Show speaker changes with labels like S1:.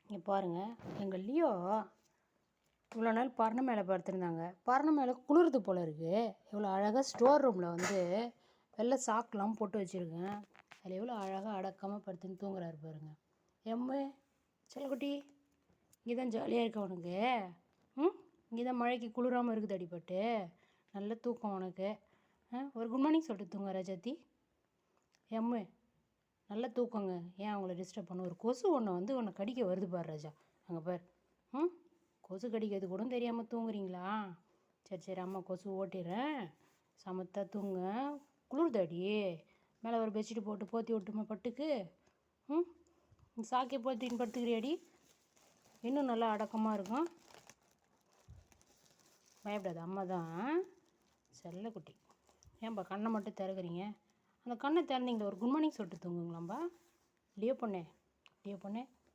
S1: இங்கே பாருங்கள், எங்கள் லியோ இவ்வளோ நாள் பரண மேலே படுத்திருந்தாங்க. பரண மேலே குளிருது போல் இருக்குது. இவ்வளோ அழகாக ஸ்டோர் ரூமில் வந்து வெள்ளை சாக்கெலாம் போட்டு வச்சுருக்கேன். அதில் எவ்வளோ அழகாக அடக்கமாக படுத்துன்னு தூங்குறாரு பாருங்க. எம்மே செல்லக்குட்டி, இங்கே தான் ஜாலியாக இருக்க உனக்கு. இங்கே தான் மழைக்கு குளிராமல் இருக்குது அடிப்பட்டு. நல்ல தூக்கம் உனக்கு. ஒரு குட் மார்னிங் சொல்லிட்டு தூங்க ராஜாத்தி. எம்மே நல்ல தூக்கங்க. ஏன் அவங்கள டிஸ்டர்ப் பண்ண? ஒரு கொசு ஒன்று வந்து உன்னை கடிக்க வருது பாரு ராஜா. அங்கே பார். கொசு கடிக்கிறது கூட தெரியாமல் தூங்குறீங்களா? சரி சரி, அம்மா கொசு ஓட்டிடுறேன். சமத்தா தூங்க. குளிர்தாடி. மேலே ஒரு பெட்ஷீட் போட்டு போற்றி விட்டுமா பட்டுக்கு? சாக்கே போத்தின்னு படுத்துக்கிறியாடி? இன்னும் நல்லா அடக்கமாக இருக்கும். பயப்படாது, அம்மா தான் செல்லக்குட்டி. ஏன்பா கண்ணை மட்டும் திறக்கிறீங்க? அந்த கண்ணை திறந்தீங்களே ஒரு குட் மார்னிங் சொல்லிட்டு தூங்குங்களாம்பா. லியோ பொண்ணே, லியோ பொண்ணே.